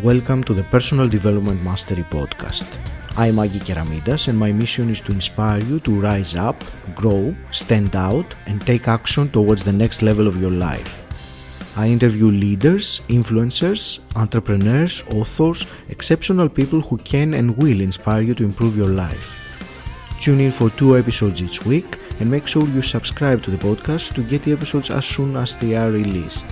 Welcome to the Personal Development Mastery Podcast. I'm Agi Keramidas and my mission is to inspire you to rise up, grow, stand out and take action towards the next level of your life. I interview leaders, influencers, entrepreneurs, authors, exceptional people who can and will inspire you to improve your life. Tune in for 2 episodes each week and make sure you subscribe to the podcast to get the episodes as soon as they are released.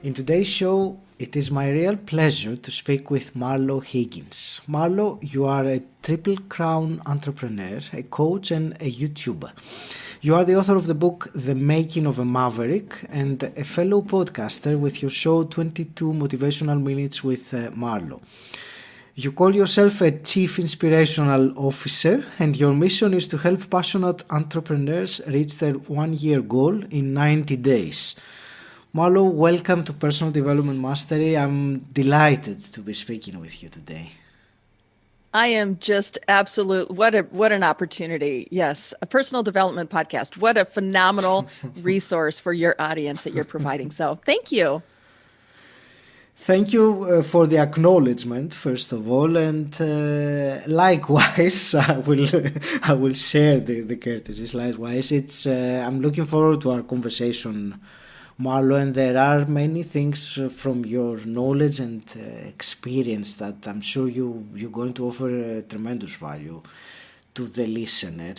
In today's show, it is my real pleasure to speak with Marlo Higgins. Marlo, you are a triple crown entrepreneur, a coach and a YouTuber. You are the author of the book, The Making of a Maverick, and a fellow podcaster with your show 22 Motivational Minutes with Marlo. You call yourself a Chief Inspirational Officer, and your mission is to help passionate entrepreneurs reach their 1-year goal in 90 days. Marlo, welcome to Personal Development Mastery. I'm delighted to be speaking with you today. I am just what an opportunity. Yes, a personal development podcast. What a phenomenal resource for your audience that you're providing. So thank you. Thank you for the acknowledgement, first of all, and likewise, I will share the courtesies. Likewise, I'm looking forward to our conversation, Marlo, and there are many things from your knowledge and experience that I'm sure you're going to offer tremendous value to the listener.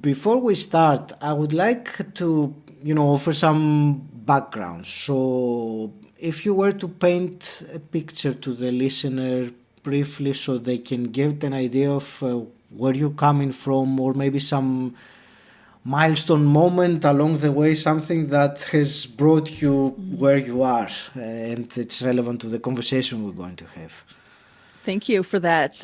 Before we start, I would like to, offer some background. So, if you were to paint a picture to the listener briefly, so they can get an idea of where you're coming from, or maybe some milestone moment along the way, something that has brought you where you are, and it's relevant to the conversation we're going to have. Thank you for that.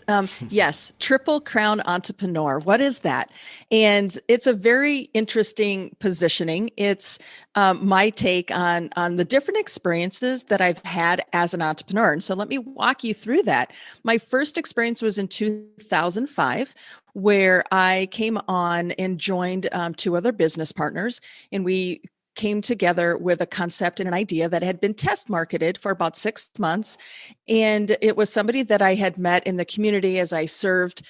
Yes, Triple Crown Entrepreneur. What is that? And it's a very interesting positioning. It's my take on the different experiences that I've had as an entrepreneur. And so let me walk you through that. My first experience was in 2005, where I came on and joined 2 other business partners, and we came together with a concept and an idea that had been test marketed for about 6 months. And it was somebody that I had met in the community as I served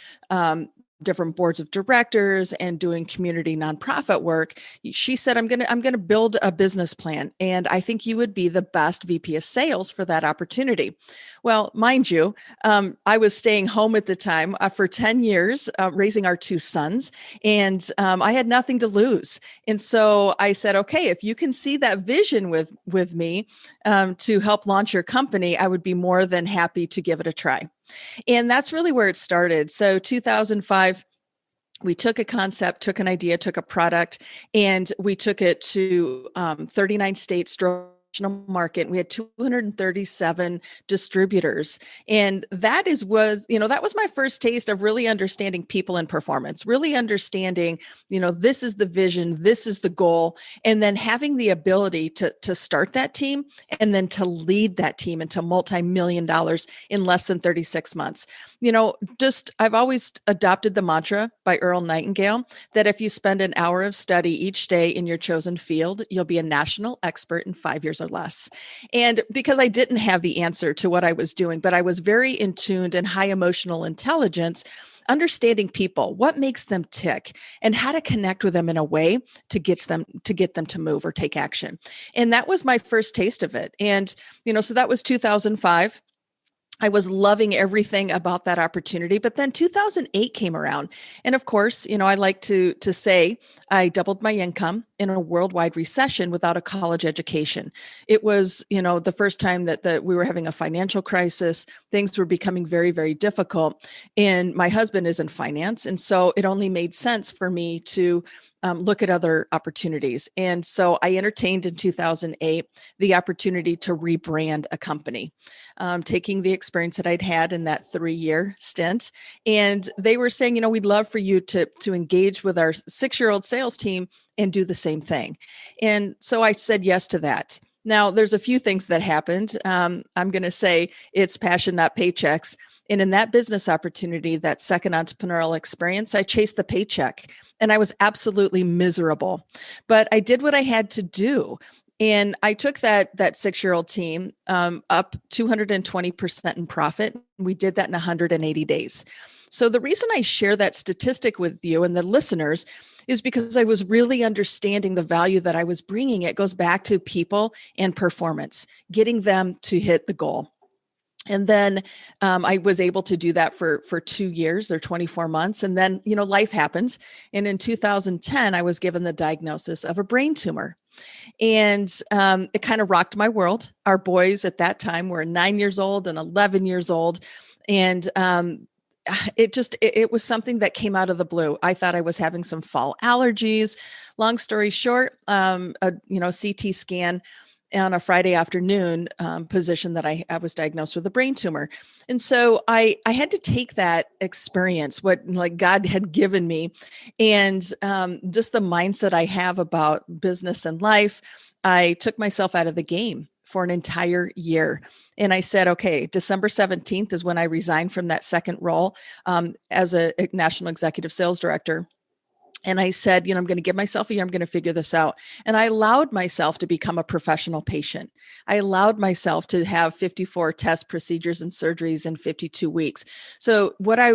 different boards of directors and doing community nonprofit work. She said, I'm going to build a business plan, and I think you would be the best VP of sales for that opportunity. Well, mind you, I was staying home at the time for 10 years, raising our 2 sons, and I had nothing to lose. And so I said, okay, if you can see that vision with me to help launch your company, I would be more than happy to give it a try. And that's really where it started. So 2005, we took a concept, took an idea, took a product, and we took it to 39 states, market. We had 237 distributors. And that was my first taste of really understanding people and performance, really understanding, this is the vision, this is the goal, and then having the ability to start that team and then to lead that team into multi-million dollars in less than 36 months. I've always adopted the mantra by 𝗿𝗏𝗀 that if you spend an hour of study each day in your chosen field, you'll be a national expert in 5 years or less. And because I didn't have the answer to what I was doing, but I was very in tuned and high emotional intelligence, understanding people, what makes them tick, and how to connect with them in a way to get them to move or take action. And that was my first taste of it. And, so that was 2005. I was loving everything about that opportunity. But then 2008 came around. And of course, I like to say I doubled my income in a worldwide recession without a college education. It was, the first time that we were having a financial crisis. Things were becoming very, very difficult. And my husband is in finance. And so it only made sense for me to look at other opportunities. And so I entertained in 2008 the opportunity to rebrand a company, taking the experience that I'd had in that 3-year stint. And they were saying, we'd love for you to engage with our 6-year-old sales team and do the same thing. And so I said yes to that. Now, there's a few things that happened. I'm going to say it's passion, not paychecks. And in that business opportunity, that second entrepreneurial experience, I chased the paycheck and I was absolutely miserable. But I did what I had to do. And I took that 6-year-old team up 220% in profit. We did that in 180 days. So the reason I share that statistic with you and the listeners is because I was really understanding the value that I was bringing. It goes back to people and performance, getting them to hit the goal. And then I was able to do that for 2 years or 24 months. And then, life happens. And in 2010, I was given the diagnosis of a brain tumor. And it kind of rocked my world. Our boys at that time were 9 years old and 11 years old. And it was something that came out of the blue. I thought I was having some fall allergies. Long story short, a CT scan on a Friday afternoon position that I was diagnosed with a brain tumor. And so I had to take that experience, what like God had given me, and just the mindset I have about business and life. I took myself out of the game for an entire year. And I said, okay, December 17th is when I resigned from that second role as a national executive sales director. And I said, I'm going to give myself a year. I'm going to figure this out. And I allowed myself to become a professional patient. I allowed myself to have 54 tests, procedures, and surgeries in 52 weeks. So what I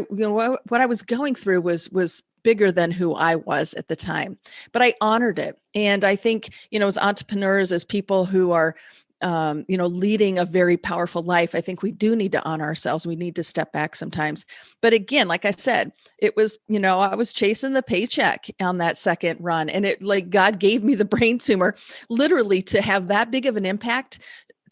was going through was bigger than who I was at the time, but I honored it. And I think, as entrepreneurs, as people who are leading a very powerful life, I think we do need to honor ourselves. We need to step back sometimes. But again, like I said, it was, I was chasing the paycheck on that second run. And it like God gave me the brain tumor literally to have that big of an impact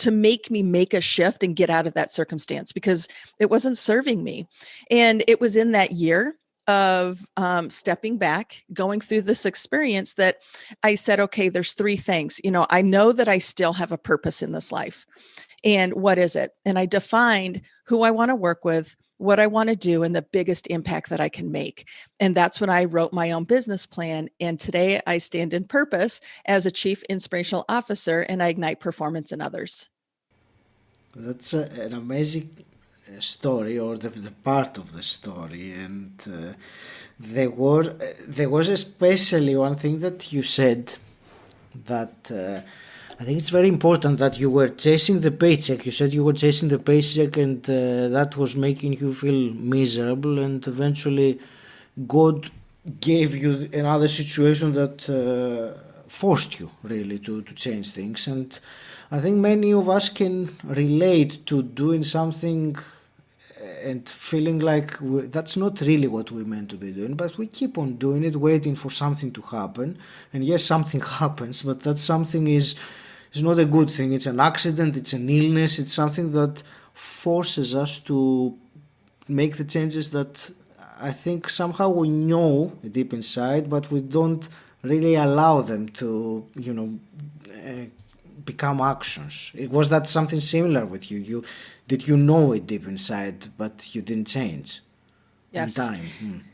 to make me make a shift and get out of that circumstance because it wasn't serving me. And it was in that year of stepping back, going through this experience that I said, okay, there's 3 things. I know that I still have a purpose in this life. And what is it? And I defined who I want to work with, what I want to do, and the biggest impact that I can make. And that's when I wrote my own business plan. And today I stand in purpose as a Chief Inspirational Officer, and I ignite performance in others. That's an amazing story, or the part of the story. And there was especially one thing that you said that I think it's very important, that you were chasing the paycheck. You said you were chasing the paycheck, and that was making you feel miserable, and eventually God gave you another situation that forced you really to change things. And I think many of us can relate to doing something and feeling like that's not really what we're meant to be doing, but we keep on doing it, waiting for something to happen. And yes, something happens, but that something is not a good thing. It's an accident, it's an illness, it's something that forces us to make the changes that I think somehow we know deep inside, but we don't really allow them to, become actions. Was that something similar with you? Did you know it deep inside, but you didn't change? Yes. In time.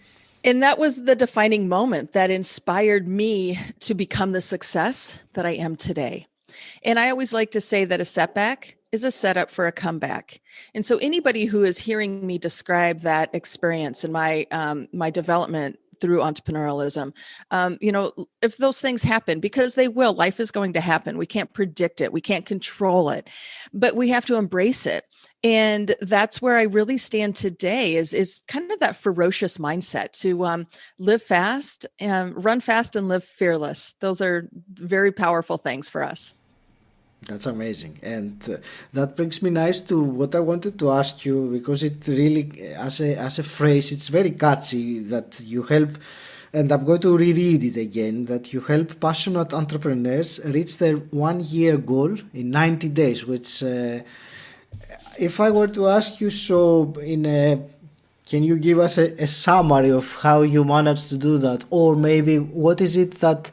And that was the defining moment that inspired me to become the success that I am today. And I always like to say that a setback is a setup for a comeback. And so anybody who is hearing me describe that experience in my development through entrepreneurialism, if those things happen, because they will, life is going to happen. We can't predict it. We can't control it, but we have to embrace it. And that's where I really stand today is kind of that ferocious mindset to live fast and run fast and live fearless. Those are very powerful things for us. That's amazing. And that brings me nice to what I wanted to ask you, because it really, as a phrase, it's very catchy, that you help, and I'm going to reread it again, that you help passionate entrepreneurs reach their 1-year goal in 90 days, which if I were to ask you, can you give us a summary of how you managed to do that? Or maybe what is it that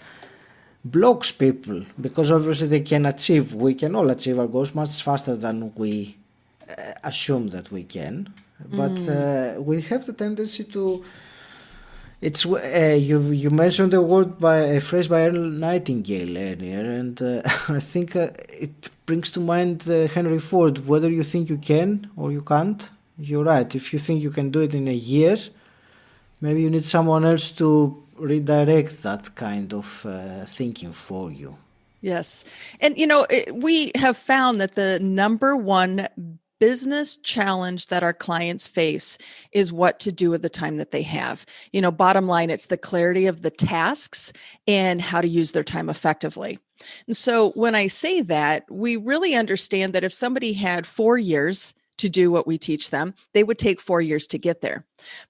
blocks people? Because obviously we can all achieve our goals much faster than we assume that we can. But we have the tendency to, you mentioned a phrase by Earl Nightingale earlier, and I think it brings to mind Henry Ford: whether you think you can or you can't, you're right. If you think you can do it in a year, maybe you need someone else to redirect that kind of thinking for you. Yes. And, we have found that the number one business challenge that our clients face is what to do with the time that they have. Bottom line, it's the clarity of the tasks and how to use their time effectively. And so when I say that, we really understand that if somebody had 4 years to do what we teach them, they would take 4 years to get there.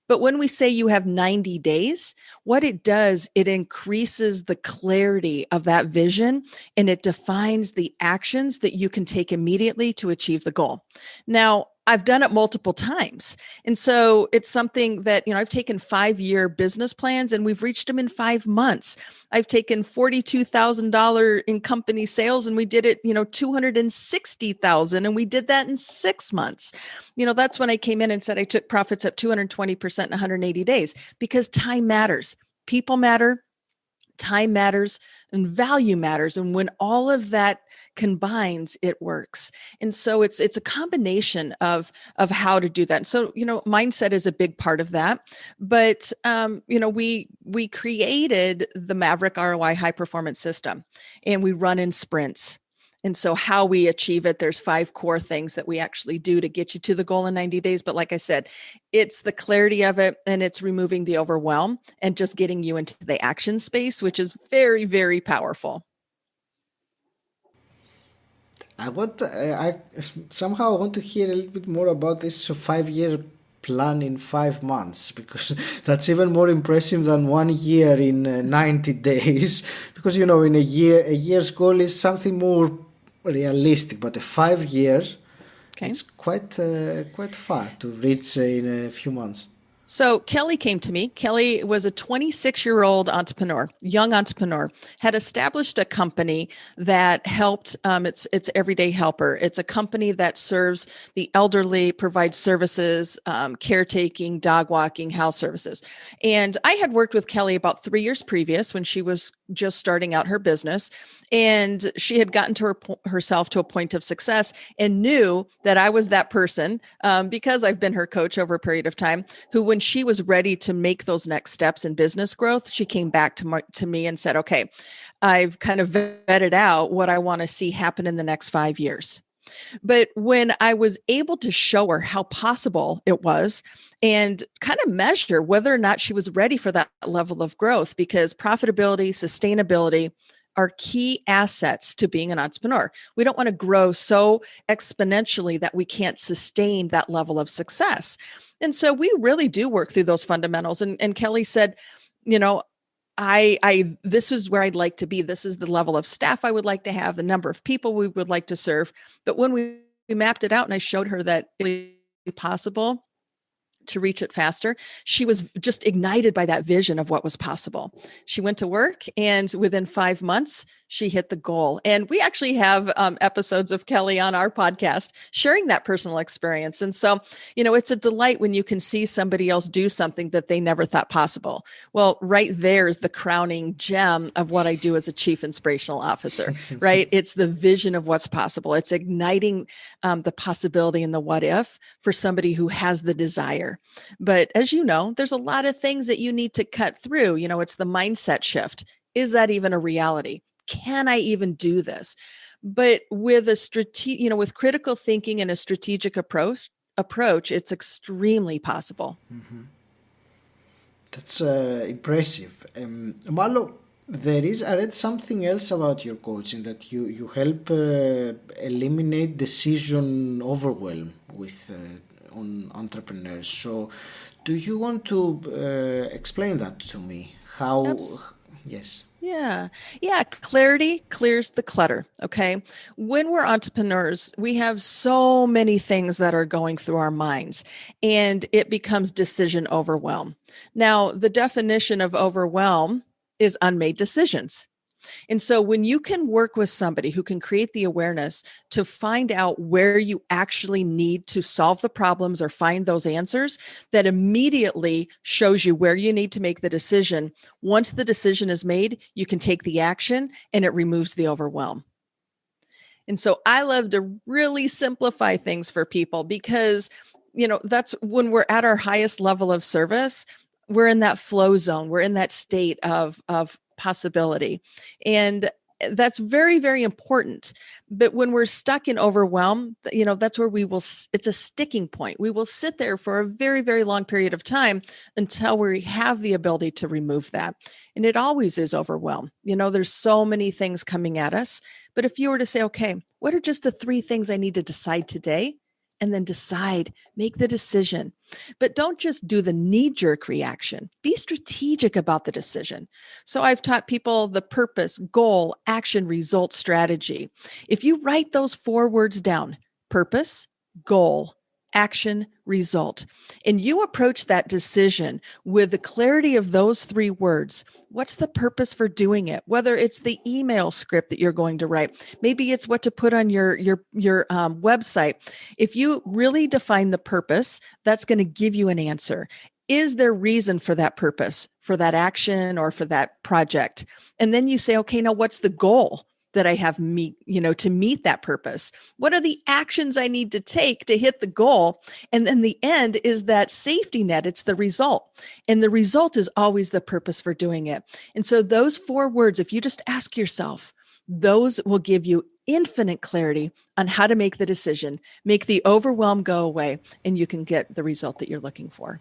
But when we say you have 90 days, what it does, it increases the clarity of that vision and it defines the actions that you can take immediately to achieve the goal. Now, I've done it multiple times. And so it's something that, I've taken 5-year business plans and we've reached them in 5 months. I've taken $42,000 in company sales and we did it, $260,000 and we did that in 6 months. That's when I came in and said I took profits up 220% in 180 days because time matters. People matter, time matters, and value matters. And when all of that combines, it works. And so it's a combination of how to do that. So, mindset is a big part of that. But, we created the Maverick ROI high performance system and we run in sprints. And so how we achieve it, there's 5 core things that we actually do to get you to the goal in 90 days. But like I said, it's the clarity of it and it's removing the overwhelm and just getting you into the action space, which is very, very powerful. I somehow want to hear a little bit more about this 5-year plan in 5 months, because that's even more impressive than 1 year in 90 days. Because, in a year's goal is something more realistic, but a 5 year, it's quite far to reach in a few months. So Kelly came to me. Kelly was a 26-year-old entrepreneur, young entrepreneur, had established a company that helped, it's Everyday Helper. It's a company that serves the elderly, provides services, caretaking, dog walking, house services. And I had worked with Kelly about 3 years previous when she was just starting out her business. And she had gotten to herself to a point of success and knew that I was that person because I've been her coach over a period of time, who when she was ready to make those next steps in business growth, she came back to me and said, okay, I've kind of vetted out what I want to see happen in the next 5 years. But when I was able to show her how possible it was and kind of measure whether or not she was ready for that level of growth, because profitability, sustainability are key assets to being an entrepreneur. We don't want to grow so exponentially that we can't sustain that level of success. And so we really do work through those fundamentals. And Kelly said, this is where I'd like to be. This is the level of staff I would like to have, the number of people we would like to serve. But when we mapped it out and I showed her that it's possible to reach it faster, she was just ignited by that vision of what was possible. She went to work and within 5 months, she hit the goal. And we actually have episodes of Kelly on our podcast sharing that personal experience. And so, it's a delight when you can see somebody else do something that they never thought possible. Well, right there is the crowning gem of what I do as a Chief Inspirational Officer, right? It's the vision of what's possible. It's igniting the possibility and the what if for somebody who has the desire. But as you know, there's a lot of things that you need to cut through. It's the mindset shift. Is that even a reality? Can I even do this? But with with critical thinking and a strategic approach, it's extremely possible. Mm-hmm. That's impressive. Marlo, I read something else about your coaching, that you help eliminate decision overwhelm on entrepreneurs. So do you want to explain that to me? How? Yes. Yeah. Clarity clears the clutter. Okay. When we're entrepreneurs, we have so many things that are going through our minds and it becomes decision overwhelm. Now, the definition of overwhelm is unmade decisions. And so when you can work with somebody who can create the awareness to find out where you actually need to solve the problems or find those answers, that immediately shows you where you need to make the decision. Once the decision is made, you can take the action and it removes the overwhelm. And so I love to really simplify things for people because, that's when we're at our highest level of service, we're in that flow zone. We're in that state of possibility. And That's very, very important. But when we're stuck in overwhelm, that's where it's a sticking point. We will sit there for a very, very long period of time until we have the ability to remove that. And it always is overwhelm. There's so many things coming at us. But if you were to say, okay, what are just the 3 things I need to decide today? And then make the decision. But don't just do the knee-jerk reaction. Be strategic about the decision. So I've taught people the purpose, goal, action, result, strategy. If you write those 4 words down, purpose, goal, action, result, and you approach that decision with the clarity of those 3 words, what's the purpose for doing it? Whether it's the email script that you're going to write, maybe it's what to put on your website. If you really define the purpose, that's going to give you an answer. Is there reason for that purpose, for that action, or for that project? And then you say, okay, now what's the goal that I have to meet that purpose? What are the actions I need to take to hit the goal? And then the end is that safety net. It's the result. And the result is always the purpose for doing it. And so those 4 words, if you just ask yourself, those will give you infinite clarity on how to make the decision, make the overwhelm go away, and you can get the result that you're looking for.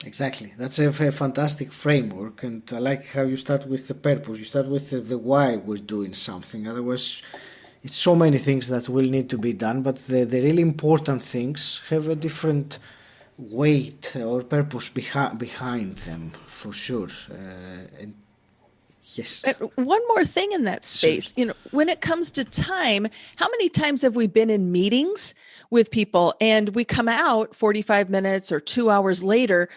Exactly. That's a fantastic framework. And I like how you start with the purpose. You start with the why we're doing something. Otherwise, it's so many things that will need to be done. But the really important things have a different weight or purpose behind them, for sure. And yes. One more thing in that space, when it comes to time, how many times have we been in meetings with people and we come out 45 minutes or 2 hours later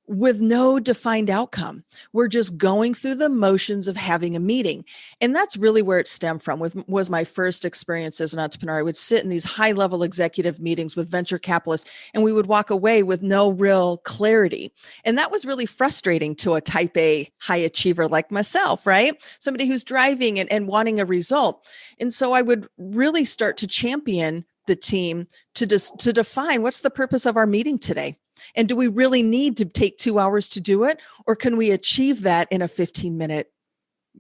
with no defined outcome? We're just going through the motions of having a meeting. And that's really where it stemmed from, was my first experience as an entrepreneur. I would sit in these high-level executive meetings with venture capitalists, and we would walk away with no real clarity. And that was really frustrating to a type A high achiever like myself, right? Somebody who's driving and wanting a result. And so I would really start to champion the team to define what's the purpose of our meeting today. And do we really need to take 2 hours to do it? Or can we achieve that in a 15-minute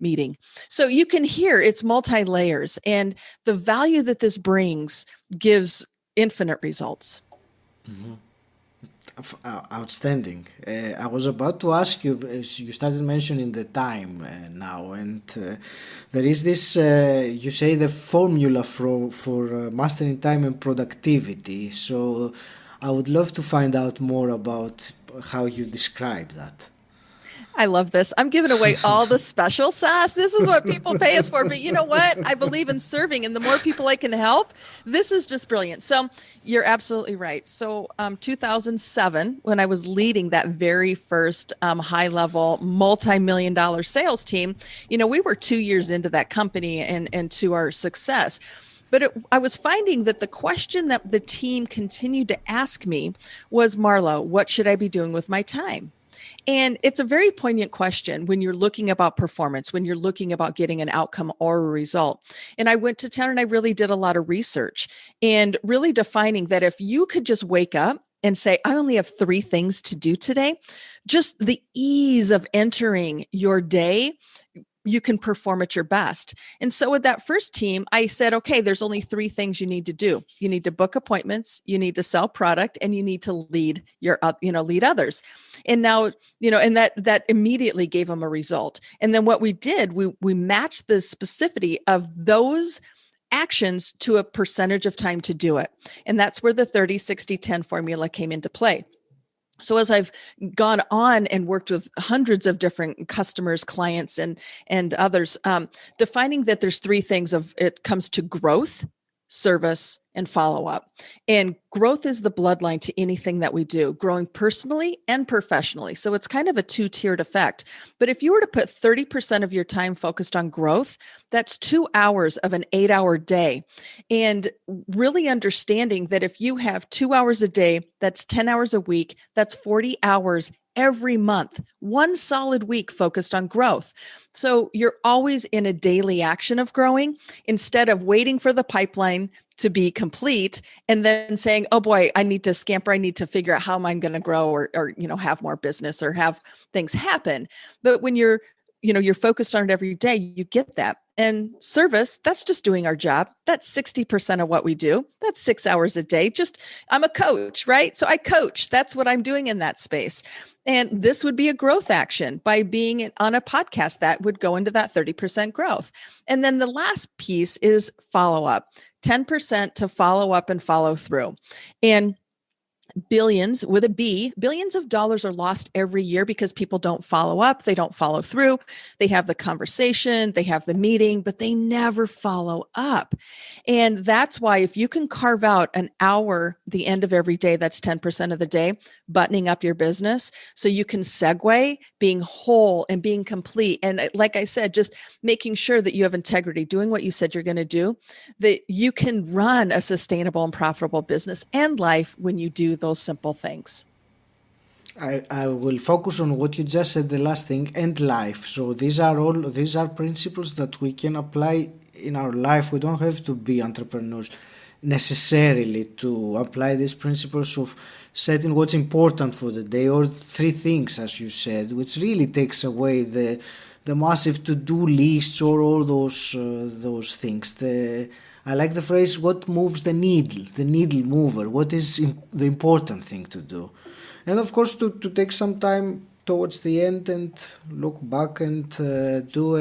meeting? So you can hear it's multi-layers, and the value that this brings gives infinite results. Mm-hmm. Outstanding. I was about to ask you, you started mentioning the time now, and there is this, you say the formula for mastering time and productivity. So I would love to find out more about how you describe that. I love this. I'm giving away all the special sauce. This is what people pay us for. But you know what? I believe in serving, and the more people I can help, this is just brilliant. So you're absolutely right. So 2007, when I was leading that very first high-level multi-million-dollar sales team, we were 2 years into that company and to our success. But I was finding that the question that the team continued to ask me was, Marlo, what should I be doing with my time? And it's a very poignant question when you're looking about performance, when you're looking about getting an outcome or a result. And I went to town and I really did a lot of research and really defining that if you could just wake up and say, I only have 3 things to do today, just the ease of entering your day, you can perform at your best. And so with that first team, I said, okay, there's only 3 things you need to do. You need to book appointments, you need to sell product, and you need to lead lead others. And now, and that immediately gave them a result. And then what we did, we matched the specificity of those actions to a percentage of time to do it. And that's where the 30-60-10 formula came into play. So as I've gone on and worked with hundreds of different customers, clients, and others, defining that there's 3 things it comes to growth, service, and follow-up. And growth is the bloodline to anything that we do, growing personally and professionally. So it's kind of a 2-tiered effect. But if you were to put 30% of your time focused on growth, that's 2 hours of an 8-hour day. And really understanding that if you have 2 hours a day, that's 10 hours a week, that's 40 hours every month, 1 solid week focused on growth. So you're always in a daily action of growing instead of waiting for the pipeline to be complete and then saying, oh boy, I need to scamper. I need to figure out how am I going to grow or have more business or have things happen. But when you're focused on it every day, you get that. And service, that's just doing our job. That's 60% of what we do. That's 6 hours a day. I'm a coach, right? So I coach. That's what I'm doing in that space. And this would be a growth action by being on a podcast that would go into that 30% growth. And then the last piece is follow up, 10% to follow up and follow through. And billions with a B, billions of dollars are lost every year because people don't follow up. They don't follow through. They have the conversation, they have the meeting, but they never follow up. And that's why if you can carve out an hour, the end of every day, that's 10% of the day, buttoning up your business so you can segue being whole and being complete. And like I said, just making sure that you have integrity, doing what you said you're going to do, that you can run a sustainable and profitable business and life when you do those simple things. I will focus on what you just said, the last thing, and life. So these are principles that we can apply in our life. We don't have to be entrepreneurs necessarily to apply these principles of setting what's important for the day, or 3 things, as you said, which really takes away the massive to-do lists or all those things. I like the phrase, what moves the needle mover, what is the important thing to do. And of course, to take some time towards the end and look back and do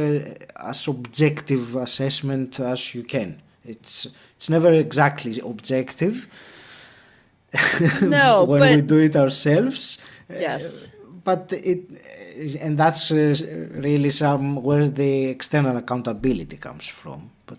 as objective assessment as you can. It's never exactly objective. No, when we do it ourselves. Yes. And that's really where the external accountability comes from. But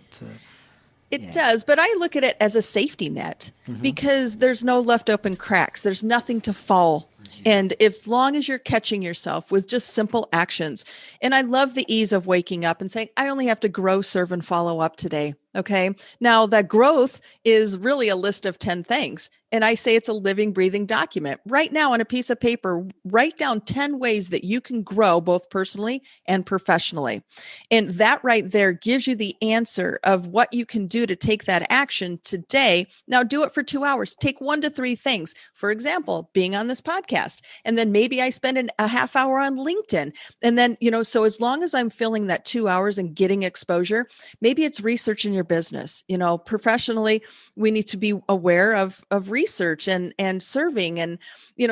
it does, but I look at it as a safety net because there's no left open cracks. There's nothing to fall. And as long as you're catching yourself with just simple actions, and I love the ease of waking up and saying, I only have to grow, serve, and follow up today. Okay. Now that growth is really a list of 10 things. And I say it's a living, breathing document. Right now on a piece of paper, write down 10 ways that you can grow both personally and professionally. And that right there gives you the answer of what you can do to take that action today. Now do it for 2 hours. Take 1 to 3 things. For example, being on this podcast. And then maybe I spend a half hour on LinkedIn. And then, so as long as I'm filling that 2 hours and getting exposure, maybe it's researching your business. Professionally, we need to be aware of research and serving. And,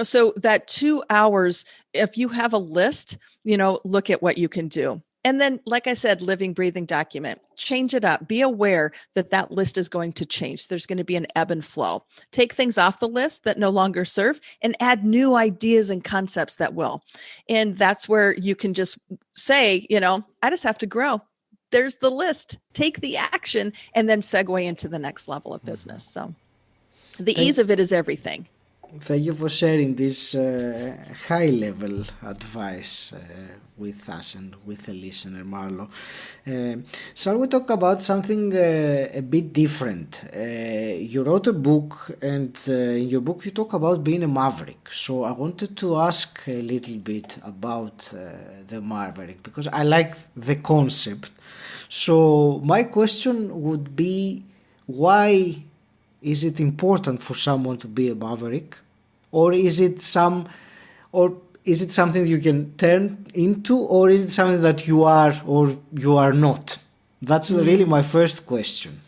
so that 2 hours, if you have a list, look at what you can do. And then, like I said, living, breathing document, change it up. Be aware that list is going to change. There's going to be an ebb and flow. Take things off the list that no longer serve and add new ideas and concepts that will. And that's where you can just say, I just have to grow. There's the list, take the action, and then segue into the next level of business. So the ease of it is everything. Thank you for sharing this high-level advice with us and with the listener, Marlo. Shall we talk about something a bit different? You wrote a book, and in your book you talk about being a maverick. So I wanted to ask a little bit about the maverick, because I like the concept. So my question would be, why is it important for someone to be a maverick? Or is it something you can turn into, or is it something that you are or you are not? That's really my first question.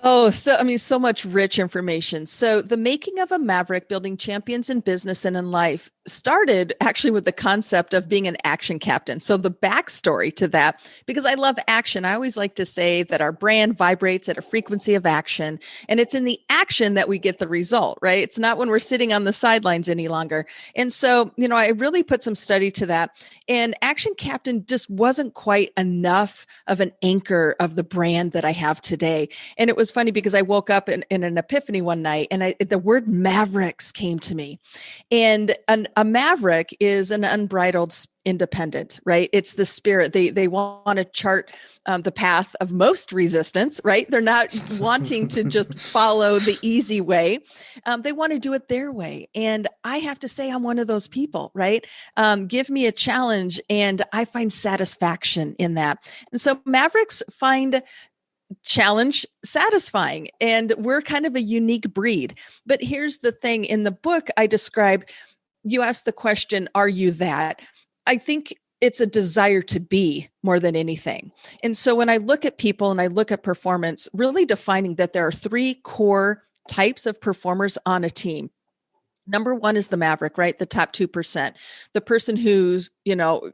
Oh, so much rich information. So the making of a maverick, building champions in business and in life, started actually with the concept of being an action captain. So the backstory to that, because I love action, I always like to say that our brand vibrates at a frequency of action, and it's in the action that we get the result, right? It's not when we're sitting on the sidelines any longer. And so, I really put some study to that, and action captain just wasn't quite enough of an anchor of the brand that I have today. And it was funny because I woke up in an epiphany one night, and the word mavericks came to me. And a maverick is an unbridled independent, right? It's the spirit. They want to chart the path of most resistance, right? They're not wanting to just follow the easy way. They want to do it their way. And I have to say, I'm one of those people, right? Give me a challenge and I find satisfaction in that. And so mavericks find challenge satisfying, and we're kind of a unique breed. But here's the thing, in the book I describe, you asked the question, are you that? I think it's a desire to be more than anything. And so when I look at people and I look at performance, really defining that there are 3 core types of performers on a team. Number one is the maverick, right? The top 2%, the person who's,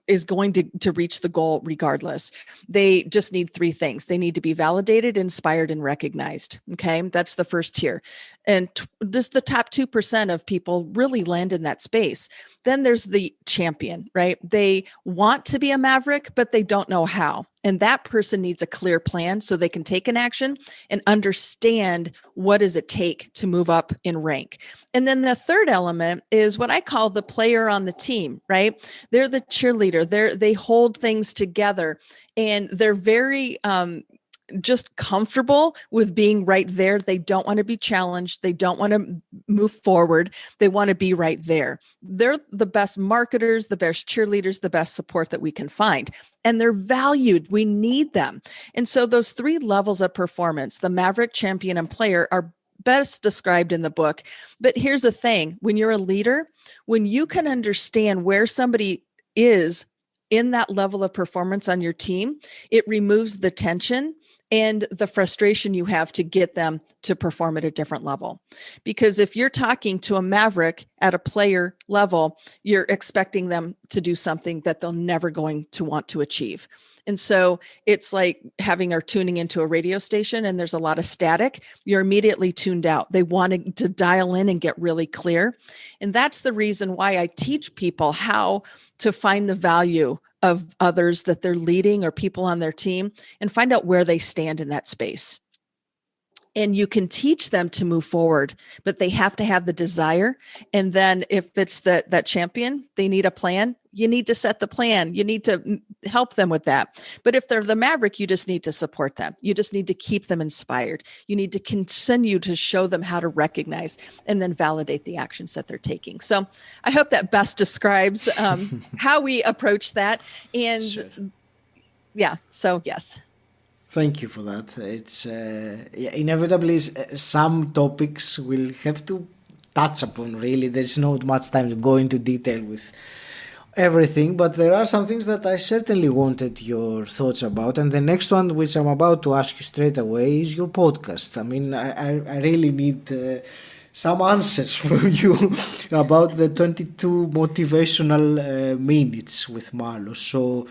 is going to reach the goal regardless. They just need 3 things. They need to be validated, inspired, and recognized. Okay. That's the first tier. And just the top 2% of people really land in that space. Then there's the champion, right? They want to be a maverick, but they don't know how. And that person needs a clear plan so they can take an action and understand what does it take to move up in rank. And then the third element is what I call the player on the team, right? They're the cheerleader. They hold things together, and they're very just comfortable with being right there. They don't want to be challenged. They don't want to move forward. They want to be right there. They're the best marketers, the best cheerleaders, the best support that we can find. And they're valued. We need them. And so those 3 levels of performance, the maverick, champion, and player, are best described in the book. But here's the thing. When you're a leader, when you can understand where somebody is in that level of performance on your team, it removes the tension and the frustration you have to get them to perform at a different level. Because if you're talking to a maverick at a player level, you're expecting them to do something that they're never going to want to achieve. And so it's like having or tuning into a radio station and there's a lot of static, you're immediately tuned out. They want to dial in and get really clear. And that's the reason why I teach people how to find the value of others that they're leading or people on their team and find out where they stand in that space. And you can teach them to move forward, but they have to have the desire. And then if it's that champion, they need a plan. You need to set the plan. You need to help them with that. But if they're the maverick, you just need to support them. You just need to keep them inspired. You need to continue to show them how to recognize and then validate the actions that they're taking. So I hope that best describes how we approach that. And Sure. Yeah, so yes. Thank you for that. It's inevitably some topics we'll have to touch upon. Really, there's not much time to go into detail with everything, but there are some things that I certainly wanted your thoughts about. And the next one, which I'm about to ask you straight away, is your podcast. I mean, I really need some answers from you about the 22 motivational minutes with Marlo. So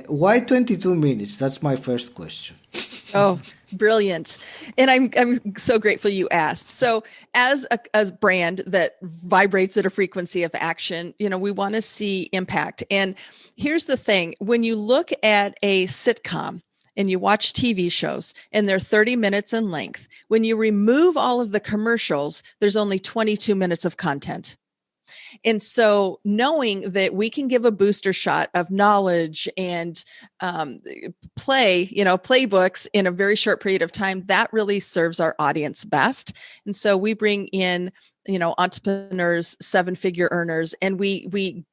why 22 minutes? That's my first question. Oh, brilliant. And I'm so grateful you asked. So as a brand that vibrates at a frequency of action, we want to see impact. And here's the thing. When you look at a sitcom and you watch TV shows and they're 30 minutes in length, when you remove all of the commercials, there's only 22 minutes of content. And so knowing that we can give a booster shot of knowledge and playbooks in a very short period of time, that really serves our audience best. And so we bring in, entrepreneurs, 7-figure earners, and they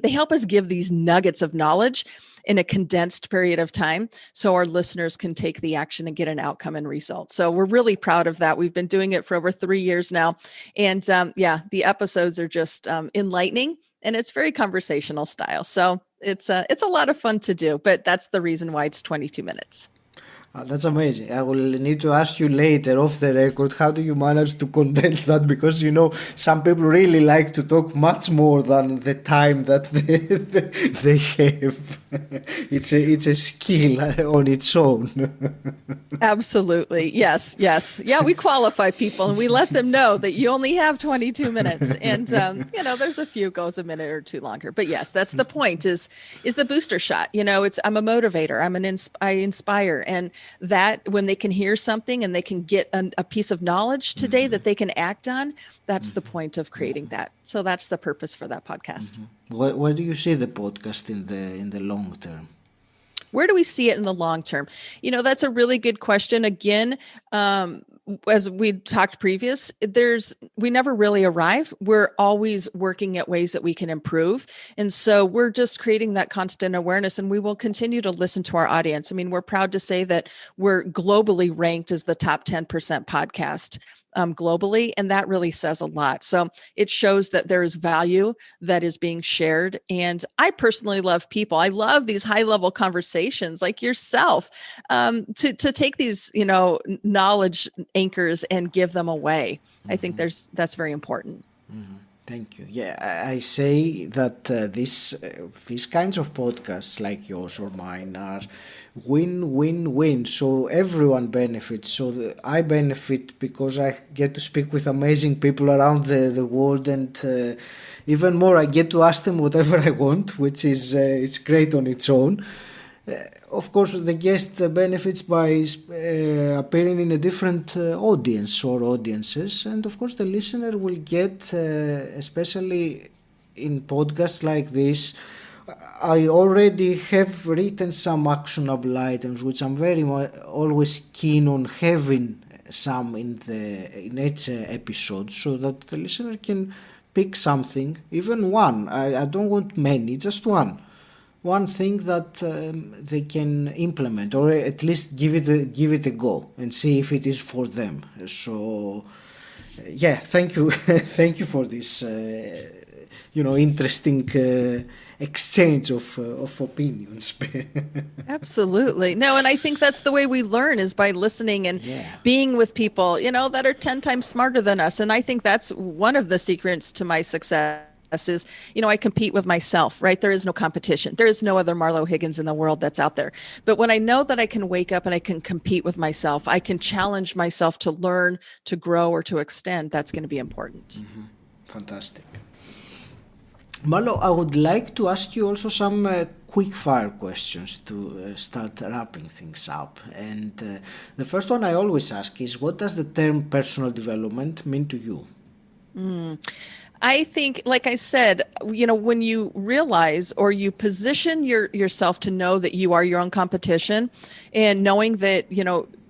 help us give these nuggets of knowledge in a condensed period of time so our listeners can take the action and get an outcome and result. So we're really proud of that. We've been doing it for over 3 years now. And the episodes are just enlightening and it's very conversational style. So it's a lot of fun to do, but that's the reason why it's 22 minutes. That's amazing. I will need to ask you later off the record, how do you manage to condense that? Because, some people really like to talk much more than the time that they have. It's a skill on its own. Absolutely. Yes. Yeah, we qualify people and we let them know that you only have 22 minutes. And, there's a few goes a minute or two longer. But yes, that's the point is the booster shot. I'm a motivator. I inspire. And that when they can hear something and they can get a piece of knowledge today that they can act on, that's the point of creating that. So that's the purpose for that podcast. Where do you see the podcast in the long term? Where do we see it in the long term? That's a really good question. Again, as we talked previous, we never really arrive. We're always working at ways that we can improve. And so we're just creating that constant awareness, and we will continue to listen to our audience. I mean, we're proud to say that we're globally ranked as the top 10% podcast globally. And that really says a lot. So it shows that there is value that is being shared. And I personally love people. I love these high level conversations like yourself, to take these, knowledge anchors and give them away. I think that's very important. Thank you. Yeah, I say that these kinds of podcasts like yours or mine are win-win-win. So everyone benefits. So I benefit because I get to speak with amazing people around the world, and even more, I get to ask them whatever I want, which is it's great on its own. Of course, the guest benefits by appearing in a different audience or audiences, and of course the listener will get, especially in podcasts like this, I already have written some actionable items, which I'm always keen on having some in each episode, so that the listener can pick something, even one. I don't want many, just one thing that they can implement, or at least give it a go and see if it is for them. So yeah, thank you thank you for this interesting exchange of opinions. Absolutely. No, and I think that's the way we learn, is by listening and being with people, that are 10 times smarter than us. And I think that's one of the secrets to my success is, I compete with myself, right? There is no competition. There is no other Marlo Higgins in the world that's out there. But when I know that I can wake up and I can compete with myself, I can challenge myself to learn, to grow, or to extend, that's going to be important. Fantastic. Marlo, I would like to ask you also some quick fire questions to start wrapping things up. And the first one I always ask is, what does the term personal development mean to you? I think, like I said, when you realize or you position yourself to know that you are your own competition, and knowing that,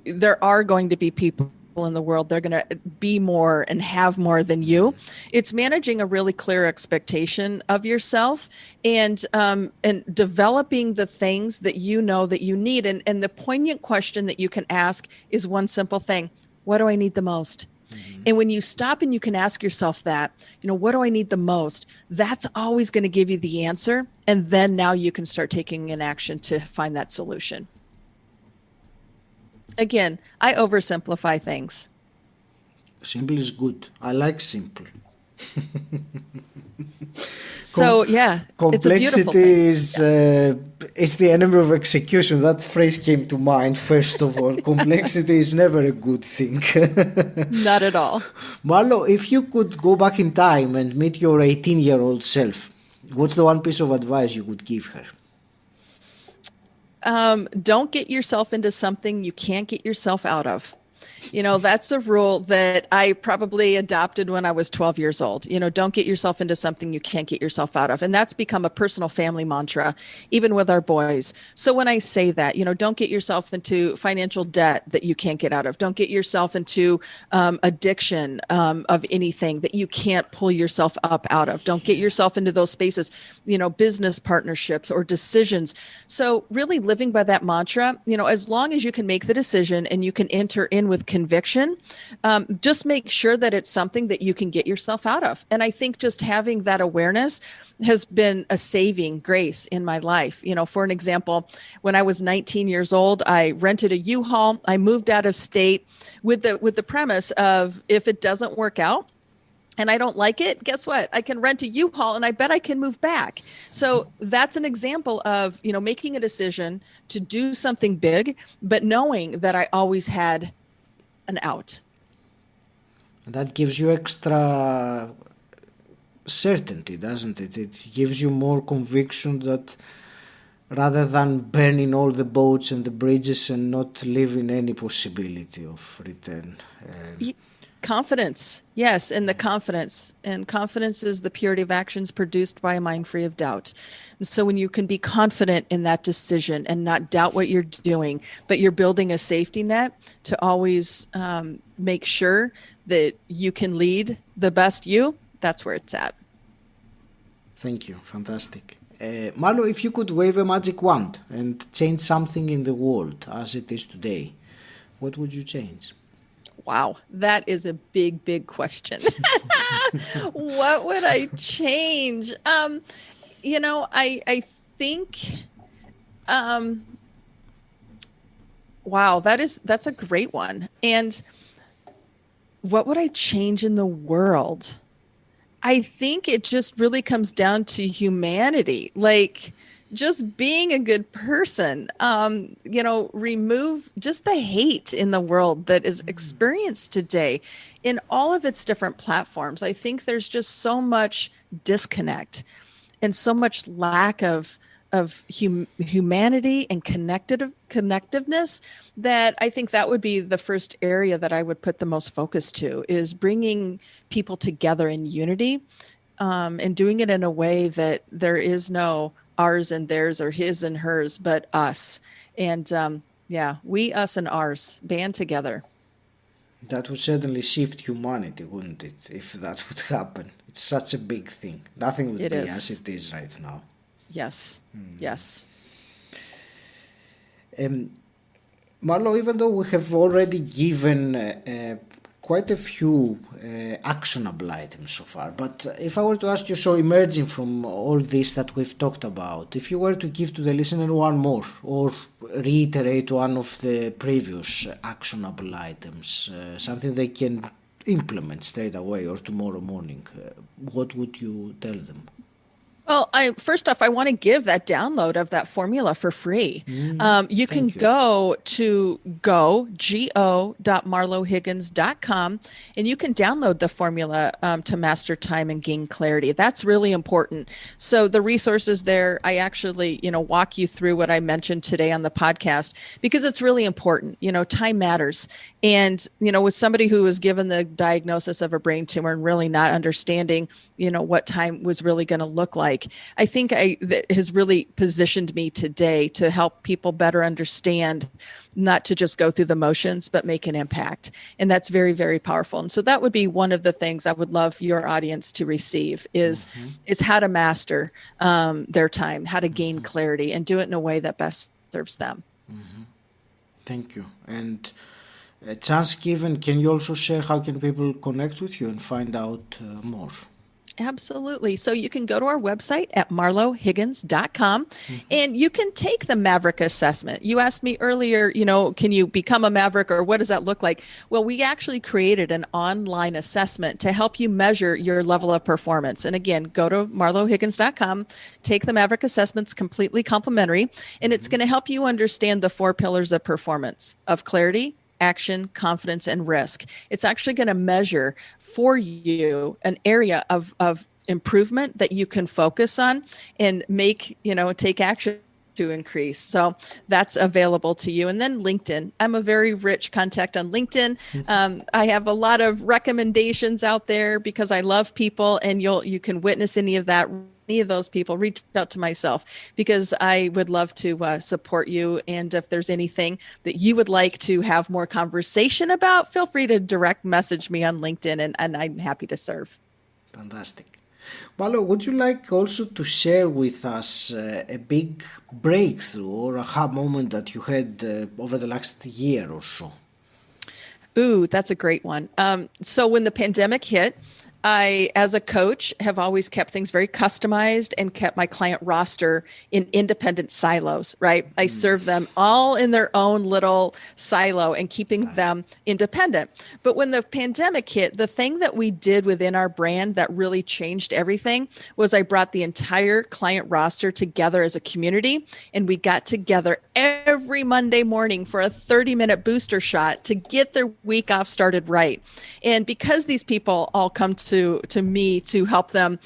there are going to be people in the world, they're going to be more and have more than you. It's managing a really clear expectation of yourself, and developing the things that you know that you need. And the poignant question that you can ask is one simple thing: what do I need the most? And when you stop and you can ask yourself that, what do I need the most? That's always going to give you the answer. And then now you can start taking an action to find that solution. Again, I oversimplify things. Simple is good. I like simple. So yeah, complexity is the enemy of execution. That phrase came to mind first of all. Complexity is never a good thing. Not at all. Marlo, if you could go back in time and meet your 18-year-old self, what's the one piece of advice you would give her? Don't get yourself into something you can't get yourself out of. That's a rule that I probably adopted when I was 12 years old. Don't get yourself into something you can't get yourself out of. And that's become a personal family mantra, even with our boys. So when I say that, don't get yourself into financial debt that you can't get out of. Don't get yourself into addiction of anything that you can't pull yourself up out of. Don't get yourself into those spaces, business partnerships or decisions. So really living by that mantra, as long as you can make the decision and you can enter in with conviction, just make sure that it's something that you can get yourself out of. And I think just having that awareness has been a saving grace in my life. For an example, when I was 19 years old, I rented a U-Haul. I moved out of state with the premise of, if it doesn't work out and I don't like it, guess what? I can rent a U-Haul and I bet I can move back. So that's an example of, making a decision to do something big, but knowing that I always had an out. That gives you extra certainty, doesn't it? It gives you more conviction that rather than burning all the boats and the bridges and not leaving any possibility of return. Confidence, yes, and the confidence. And confidence is the purity of actions produced by a mind free of doubt. And so when you can be confident in that decision and not doubt what you're doing, but you're building a safety net to always make sure that you can lead the best you, that's where it's at. Thank you. Fantastic. Marlo, if you could wave a magic wand and change something in the world as it is today, what would you change? Wow, that is a big, big question. What would I change? I think, wow, that's a great one. And what would I change in the world? I think it just really comes down to humanity, like just being a good person. Remove just the hate in the world that is experienced today in all of its different platforms. I think there's just so much disconnect and so much lack of humanity and connectiveness, that I think that would be the first area that I would put the most focus to, is bringing people together in unity, and doing it in a way that there is no ours and theirs or his and hers, but us. And we, us, and ours, band together. That would certainly shift humanity, wouldn't it, if that would happen? It's such a big thing. Nothing would be as it is right now. Yes. Yes. Marlo, even though we have already given quite a few actionable items so far, but if I were to ask you, so emerging from all this that we've talked about, if you were to give to the listener one more, or reiterate one of the previous actionable items, something they can implement straight away or tomorrow morning, what would you tell them? Well, first off, I want to give that download of that formula for free. You can go to go.marlohiggins.com, and you can download the formula to master time and gain clarity. That's really important. So the resources there, I actually, walk you through what I mentioned today on the podcast, because it's really important. Time matters. And, with somebody who was given the diagnosis of a brain tumor and really not understanding, what time was really going to look like, I think that has really positioned me today to help people better understand, not to just go through the motions, but make an impact. And that's very, very powerful. And so that would be one of the things I would love your audience to receive is how to master their time, how to gain clarity, and do it in a way that best serves them. Thank you. And chance given, can you also share how can people connect with you and find out more? Absolutely. So you can go to our website at marlohiggins.com, and you can take the Maverick assessment. You asked me earlier, can you become a Maverick, or what does that look like? Well, we actually created an online assessment to help you measure your level of performance. And again, go to marlohiggins.com, take the Maverick assessments, completely complimentary, and it's going to help you understand the 4 pillars of performance: of clarity, action, confidence, and risk. It's actually going to measure for you an area of improvement that you can focus on and make, take action to increase. So that's available to you. And then LinkedIn. I'm a very rich contact on LinkedIn. I have a lot of recommendations out there because I love people, and you can witness any of those people. Reach out to myself, because I would love to support you. And if there's anything that you would like to have more conversation about, feel free to direct message me on LinkedIn, and I'm happy to serve. Fantastic. Marlo, would you like also to share with us a big breakthrough or aha moment that you had over the last year or so? Ooh, that's a great one. So when the pandemic hit, I, as a coach, have always kept things very customized and kept my client roster in independent silos, right? I serve them all in their own little silo and keeping them independent. But when the pandemic hit, the thing that we did within our brand that really changed everything was I brought the entire client roster together as a community, and we got together every Monday morning for a 30-minute booster shot to get their week off started right. And because these people all come to me to help them,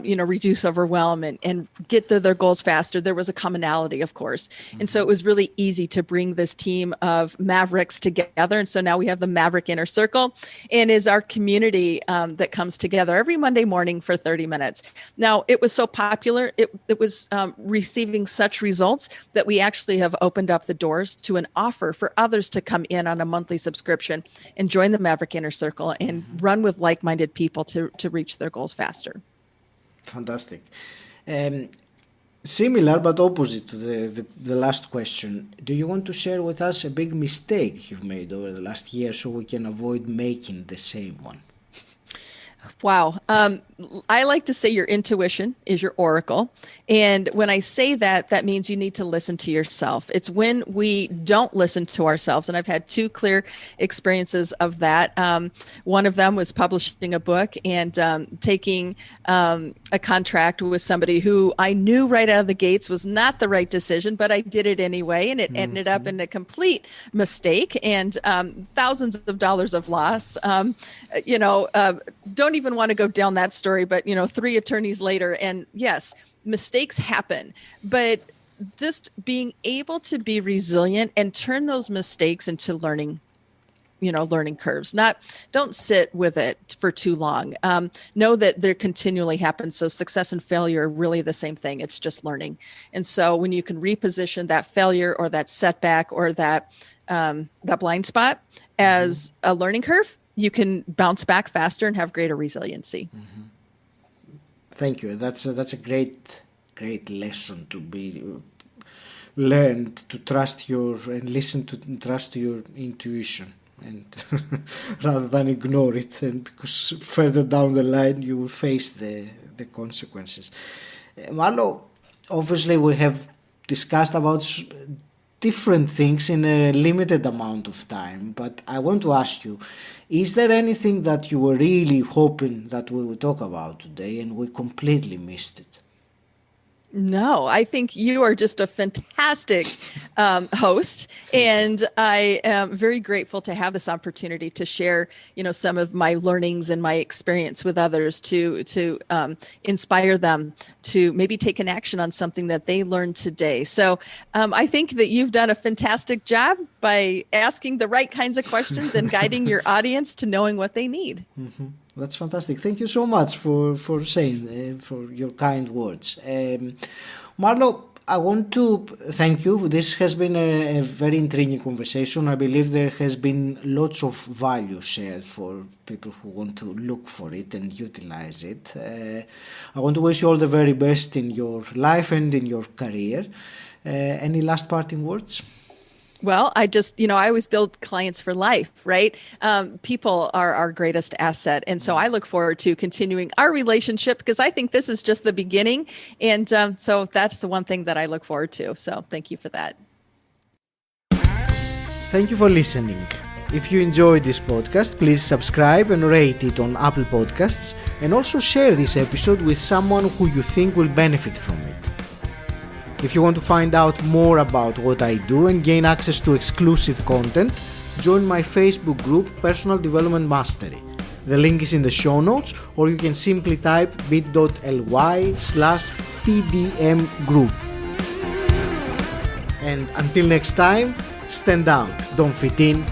reduce overwhelm and get to their goals faster, there was a commonality, of course. And so it was really easy to bring this team of Mavericks together. And so now we have the Maverick Inner Circle, and is our community that comes together every Monday morning for 30 minutes. Now, it was so popular, it was receiving such results that we actually have opened up the doors to an offer for others to come in on a monthly subscription and join the Maverick Inner Circle and run with like-minded people to reach their goals faster. Fantastic. Similar but opposite to the last question. Do you want to share with us a big mistake you've made over the last year so we can avoid making the same one? Wow. I like to say your intuition is your oracle. And when I say that, that means you need to listen to yourself. It's when we don't listen to ourselves. And I've had two clear experiences of that. One of them was publishing a book and taking a contract with somebody who I knew right out of the gates was not the right decision, but I did it anyway. And it ended up in a complete mistake and thousands of dollars of loss. Don't even want to go down that story, but 3 attorneys later, and yes, mistakes happen, but just being able to be resilient and turn those mistakes into learning curves. Don't sit with it for too long. Know that they're continually happen. So success and failure are really the same thing. It's just learning. And so when you can reposition that failure or that setback or that blind spot as a learning curve, you can bounce back faster and have greater resiliency. Mm-hmm. Thank you. That's a great lesson to be learned, to trust trust your intuition, and rather than ignore it. And because further down the line you will face the consequences. Marlo, obviously we have discussed about different things in a limited amount of time, but I want to ask you, is there anything that you were really hoping that we would talk about today and we completely missed it? No, I think you are just a fantastic host, and I am very grateful to have this opportunity to share, some of my learnings and my experience with others to inspire them to maybe take an action on something that they learned today. So I think that you've done a fantastic job by asking the right kinds of questions and guiding your audience to knowing what they need. Mm-hmm. That's fantastic. Thank you so much for saying, for your kind words. Marlo, I want to thank you. This has been a very intriguing conversation. I believe there has been lots of value shared for people who want to look for it and utilize it. I want to wish you all the very best in your life and in your career. Any last parting words? Well, I always build clients for life, right? People are our greatest asset. And so I look forward to continuing our relationship because I think this is just the beginning. And so that's the one thing that I look forward to. So thank you for that. Thank you for listening. If you enjoyed this podcast, please subscribe and rate it on Apple Podcasts, and also share this episode with someone who you think will benefit from it. If you want to find out more about what I do and gain access to exclusive content, join my Facebook group Personal Development Mastery. The link is in the show notes, or you can simply type bit.ly/PDM group. And until next time, stand out, don't fit in,